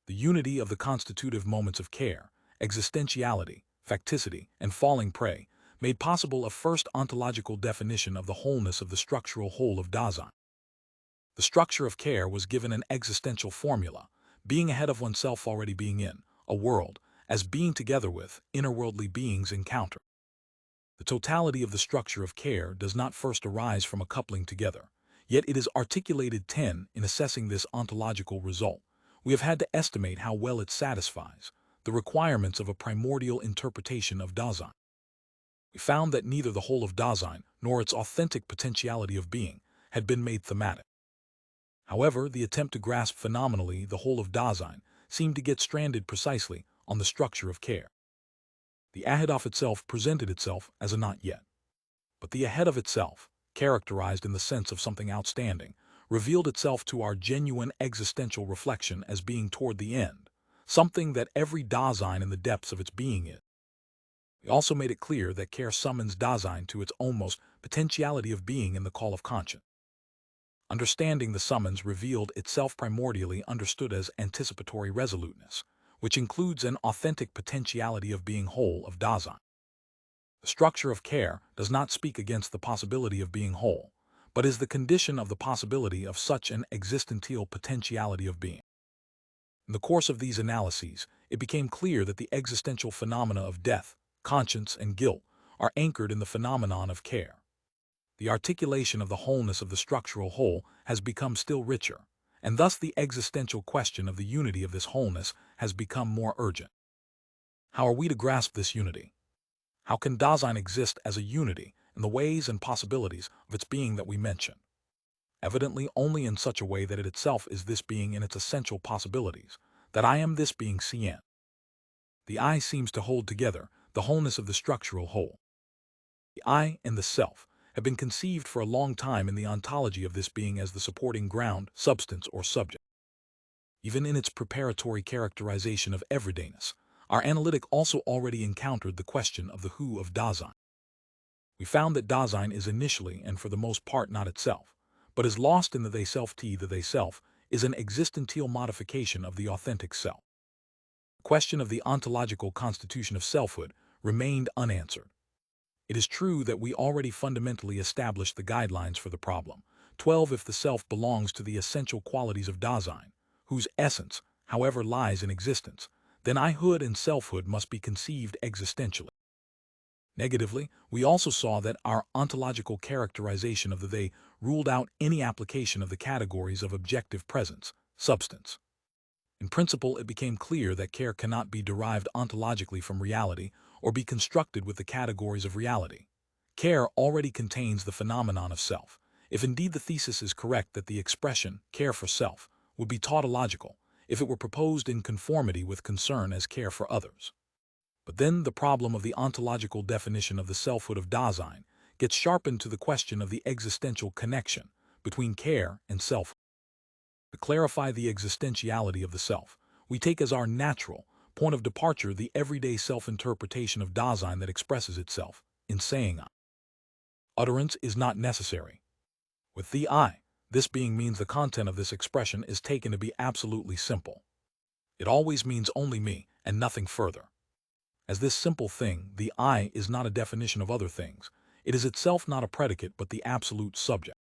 The unity of the constitutive moments of care, existentiality, facticity, and falling prey made possible a first ontological definition of the wholeness of the structural whole of Dasein. The structure of care was given an existential formula, being ahead of oneself already being in, a world, as being together with, innerworldly beings encounter. The totality of the structure of care does not first arise from a coupling together, yet it is articulated 10 in assessing this ontological result. We have had to estimate how well it satisfies the requirements of a primordial interpretation of Dasein. We found that neither the whole of Dasein nor its authentic potentiality of being had been made thematic. However, the attempt to grasp phenomenally the whole of Dasein seemed to get stranded precisely on the structure of care. The ahead of itself presented itself as a not yet. But the ahead of itself, characterized in the sense of something outstanding, revealed itself to our genuine existential reflection as being toward the end, something that every Dasein in the depths of its being is. We also made it clear that care summons Dasein to its almost potentiality of being in the call of conscience. Understanding the summons revealed itself primordially understood as anticipatory resoluteness, which includes an authentic potentiality of being whole of Dasein. The structure of care does not speak against the possibility of being whole, but is the condition of the possibility of such an existential potentiality of being. In the course of these analyses, it became clear that the existential phenomena of death, conscience, and guilt are anchored in the phenomenon of care. The articulation of the wholeness of the structural whole has become still richer, and thus the existential question of the unity of this wholeness has become more urgent. How are we to grasp this unity? How can Dasein exist as a unity in the ways and possibilities of its being that we mention? Evidently only in such a way that it itself is this being in its essential possibilities, that I am this being Cn. The I seems to hold together the wholeness of the structural whole. The I and the self have been conceived for a long time in the ontology of this being as the supporting ground, substance, or subject. Even in its preparatory characterization of everydayness, our analytic also already encountered the question of the who of Dasein. We found that Dasein is initially and for the most part not itself, but is lost in the they-self. The they-self is an existential modification of the authentic self. The question of the ontological constitution of selfhood remained unanswered. It is true that we already fundamentally established the guidelines for the problem. 12 If the self belongs to the essential qualities of Dasein, whose essence, however, lies in existence, then I-hood and selfhood must be conceived existentially. Negatively, we also saw that our ontological characterization of the they ruled out any application of the categories of objective presence, substance. In principle, it became clear that care cannot be derived ontologically from reality or be constructed with the categories of reality. Care already contains the phenomenon of self, if indeed the thesis is correct that the expression, care for self, would be tautological if it were proposed in conformity with concern as care for others. But then the problem of the ontological definition of the selfhood of Dasein gets sharpened to the question of the existential connection between care and self. To clarify the existentiality of the self, we take as our natural point of departure the everyday self-interpretation of Dasein that expresses itself in saying I. Utterance is not necessary. With the I, this being means the content of this expression is taken to be absolutely simple. It always means only me and nothing further. As this simple thing, the I is not a definition of other things. It is itself not a predicate but the absolute subject.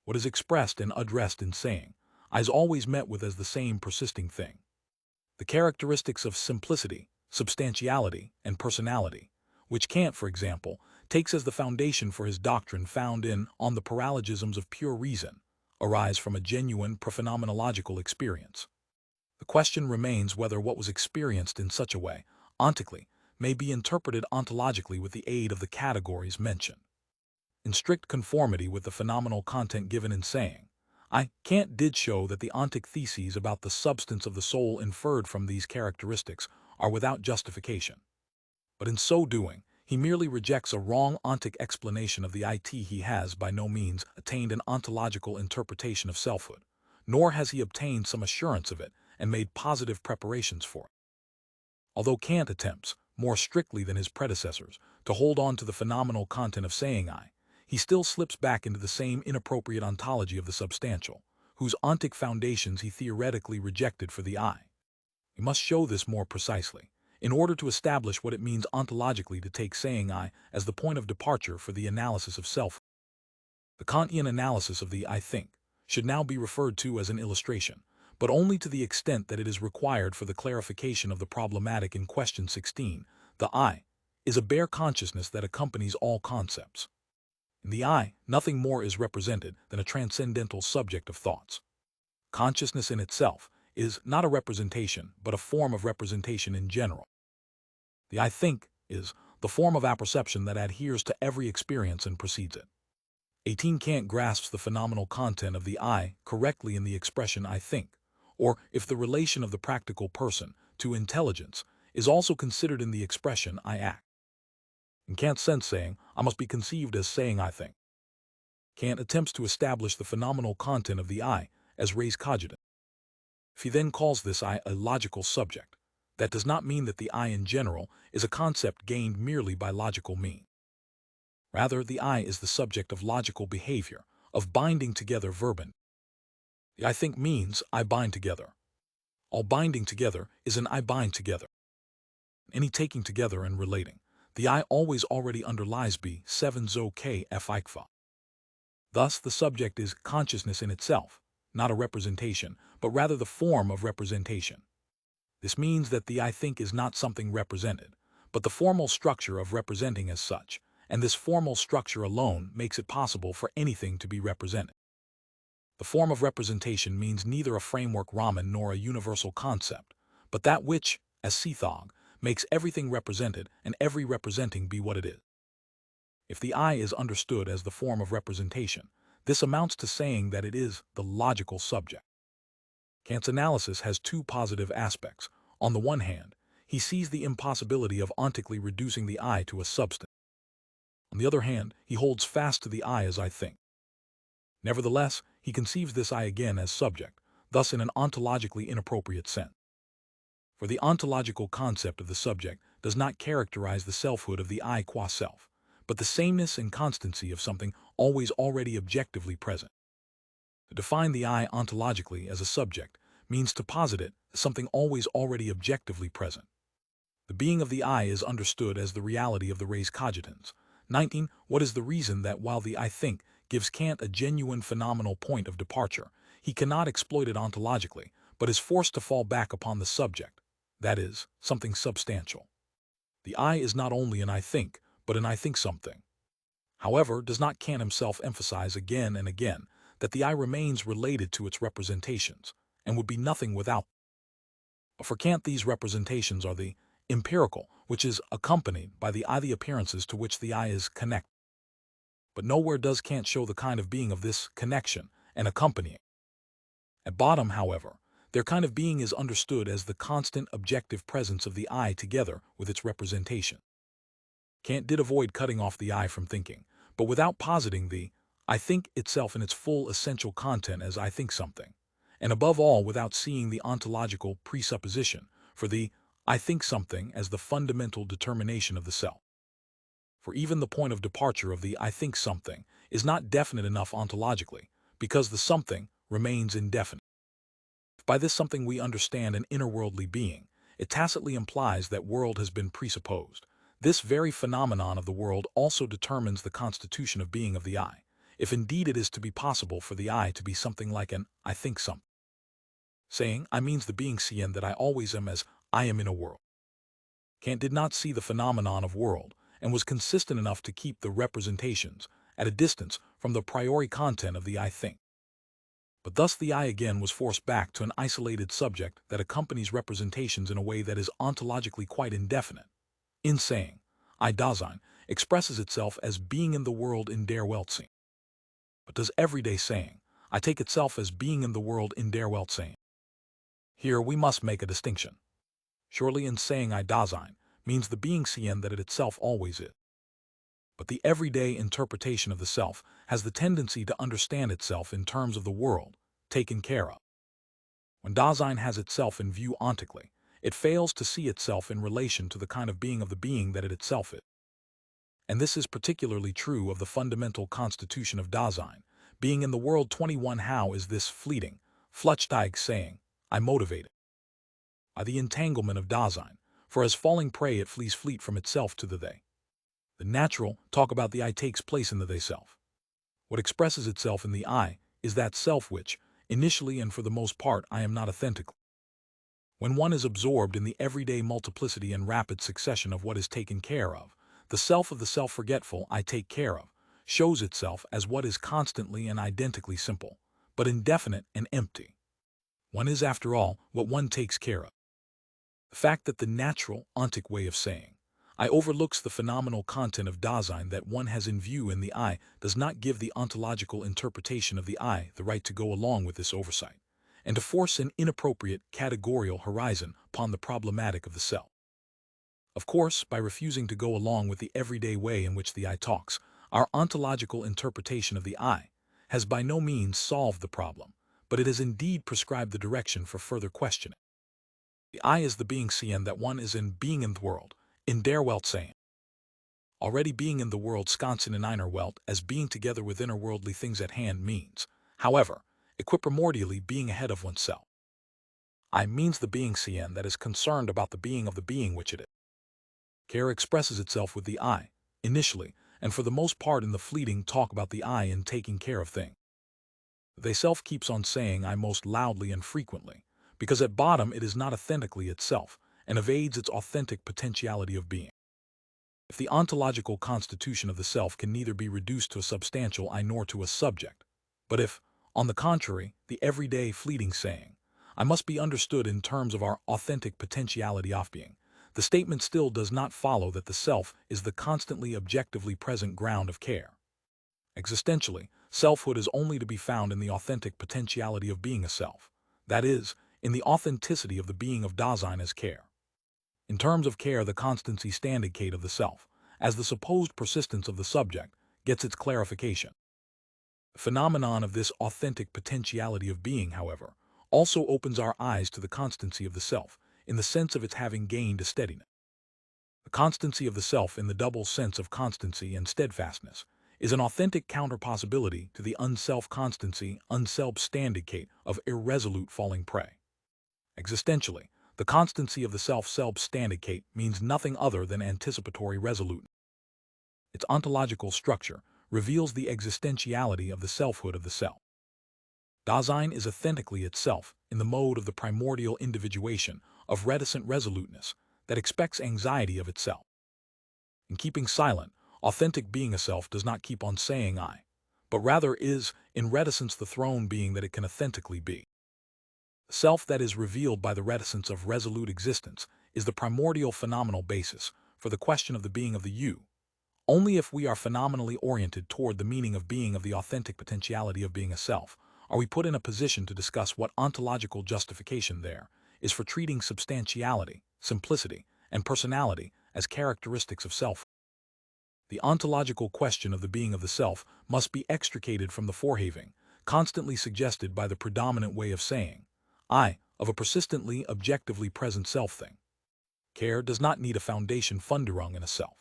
What is expressed and addressed in saying I is always met with as the same persisting thing. The characteristics of simplicity, substantiality, and personality, which Kant, for example, takes as the foundation for his doctrine found in On the Paralogisms of Pure Reason, arise from a genuine prophenomenological experience. The question remains whether what was experienced in such a way, ontically, may be interpreted ontologically with the aid of the categories mentioned. In strict conformity with the phenomenal content given in saying Kant did show that the ontic theses about the substance of the soul inferred from these characteristics are without justification. But in so doing, he merely rejects a wrong ontic explanation of the it. He has by no means attained an ontological interpretation of selfhood, nor has he obtained some assurance of it and made positive preparations for it. Although Kant attempts, more strictly than his predecessors, to hold on to the phenomenal content of saying he still slips back into the same inappropriate ontology of the substantial, whose ontic foundations he theoretically rejected for the I. We must show this more precisely, in order to establish what it means ontologically to take saying I as the point of departure for the analysis of self. The Kantian analysis of the I think should now be referred to as an illustration, but only to the extent that it is required for the clarification of the problematic in question 16. The I is a bare consciousness that accompanies all concepts. In the I, nothing more is represented than a transcendental subject of thoughts. Consciousness in itself is not a representation, but a form of representation in general. The I think is the form of apperception that adheres to every experience and precedes it. 18 Kant grasps the phenomenal content of the I correctly in the expression I think, or if the relation of the practical person to intelligence is also considered in the expression I act. In Kant's sense, saying I must be conceived as saying I think. Kant attempts to establish the phenomenal content of the I as res cogitans. If he then calls this I a logical subject, that does not mean that the I in general is a concept gained merely by logical means. Rather, the I is the subject of logical behavior, of binding together verben. The I think means I bind together. All binding together is an I bind together. Any taking together and relating, the I always already underlies b 7 zo k f ikva. Thus, the subject is consciousness in itself, not a representation, but rather the form of representation. This means that the I think is not something represented, but the formal structure of representing as such, and this formal structure alone makes it possible for anything to be represented. The form of representation means neither a framework Raman nor a universal concept, but that which, as Seood, makes everything represented and every representing be what it is. If the I is understood as the form of representation, this amounts to saying that it is the logical subject. Kant's analysis has two positive aspects. On the one hand, he sees the impossibility of ontically reducing the I to a substance. On the other hand, he holds fast to the I as I think. Nevertheless, he conceives this I again as subject, thus in an ontologically inappropriate sense. For the ontological concept of the subject does not characterize the selfhood of the I qua self, but the sameness and constancy of something always already objectively present. To define the I ontologically as a subject means to posit it as something always already objectively present. The being of the I is understood as the reality of the res cogitans. 19. What is the reason that while the I think gives Kant a genuine phenomenal point of departure, he cannot exploit it ontologically, but is forced to fall back upon the subject, that is, something substantial. The I is not only an I think, but an I think something. However, does not Kant himself emphasize again and again that the I remains related to its representations, and would be nothing without them? But for Kant these representations are the empirical, which is accompanied by the I, the appearances to which the I is connected. But nowhere does Kant show the kind of being of this connection and accompanying. At bottom, however, their kind of being is understood as the constant objective presence of the I together with its representation. Kant did avoid cutting off the I from thinking, but without positing the I think itself in its full essential content as I think something, and above all without seeing the ontological presupposition for the I think something as the fundamental determination of the self. For even the point of departure of the I think something is not definite enough ontologically, because the something remains indefinite. If by this something we understand an inner-worldly being, it tacitly implies that world has been presupposed. This very phenomenon of the world also determines the constitution of being of the I, if indeed it is to be possible for the I to be something like an I think something. Saying I means the being seeing that I always am as I am in a world. Kant did not see the phenomenon of world, and was consistent enough to keep the representations at a distance from the priori content of the I think. But thus the I again was forced back to an isolated subject that accompanies representations in a way that is ontologically quite indefinite. In saying, I Dasein expresses itself as being in the world in der Welt sein. But does everyday saying, I take itself as being in the world in der Welt sein? Here we must make a distinction. Surely in saying I Dasein means the being seen that it itself always is. But the everyday interpretation of the self has the tendency to understand itself in terms of the world, taken care of. When Dasein has itself in view ontically, it fails to see itself in relation to the kind of being that it itself is. And this is particularly true of the fundamental constitution of Dasein, being in the world. 21 How is this fleeting, Flutsteig saying, I motivated? by the entanglement of Dasein, for as falling prey it flees fleet from itself to the they. The natural talk about the I takes place in the they-self. What expresses itself in the I is that self which, initially and for the most part, I am not authentically. When one is absorbed in the everyday multiplicity and rapid succession of what is taken care of, the self of the self-forgetful I take care of shows itself as what is constantly and identically simple, but indefinite and empty. One is, after all, what one takes care of. The fact that the natural, ontic way of saying I overlooks the phenomenal content of Dasein that one has in view in the I does not give the ontological interpretation of the I the right to go along with this oversight, and to force an inappropriate categorical horizon upon the problematic of the self. Of course, by refusing to go along with the everyday way in which the I talks, our ontological interpretation of the I has by no means solved the problem, but it has indeed prescribed the direction for further questioning. The I is the being seen that one is in being in the world, in der Welt sein. Already being in the world sconsen in einer Welt as being together with innerworldly things at hand means, however, equiprimordially being ahead of oneself. I means the being seen that is concerned about the being of the being which it is. Care expresses itself with the I, initially, and for the most part in the fleeting talk about the I in taking care of things. They self keeps on saying I most loudly and frequently, because at bottom it is not authentically itself, and evades its authentic potentiality of being. If the ontological constitution of the self can neither be reduced to a substantial I nor to a subject, but if, on the contrary, the everyday fleeting saying, I must be understood in terms of our authentic potentiality of being, the statement still does not follow that the self is the constantly objectively present ground of care. Existentially, selfhood is only to be found in the authentic potentiality of being a self, that is, in the authenticity of the being of Dasein as care. In terms of care, the constancy standigkeit of the self, as the supposed persistence of the subject, gets its clarification. The phenomenon of this authentic potentiality of being, however, also opens our eyes to the constancy of the self, in the sense of its having gained a steadiness. The constancy of the self in the double sense of constancy and steadfastness is an authentic counter-possibility to the unself-constancy, unself-standigkeit of irresolute falling prey. Existentially, the constancy of the self-standigkeit means nothing other than anticipatory resoluteness. Its ontological structure reveals the existentiality of the selfhood of the self. Dasein is authentically itself in the mode of the primordial individuation of reticent resoluteness that expects anxiety of itself. In keeping silent, authentic being a self does not keep on saying I, but rather is, in reticence, the throne being that it can authentically be. The self that is revealed by the reticence of resolute existence is the primordial phenomenal basis for the question of the being of the you. Only if we are phenomenally oriented toward the meaning of being of the authentic potentiality of being a self are we put in a position to discuss what ontological justification there is for treating substantiality, simplicity, and personality as characteristics of self. The ontological question of the being of the self must be extricated from the forehaving, constantly suggested by the predominant way of saying, I, of a persistently, objectively present self-thing. Care does not need a foundation fundierung in a self.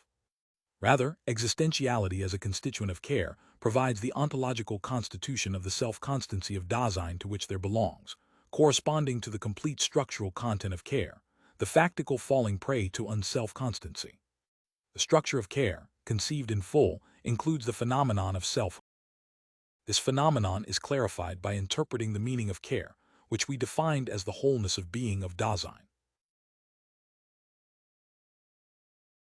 Rather, existentiality as a constituent of care provides the ontological constitution of the self-constancy of Dasein to which there belongs, corresponding to the complete structural content of care, the factical falling prey to unself-constancy. The structure of care, conceived in full, includes the phenomenon of self. This phenomenon is clarified by interpreting the meaning of care, which we defined as the wholeness of being of Dasein.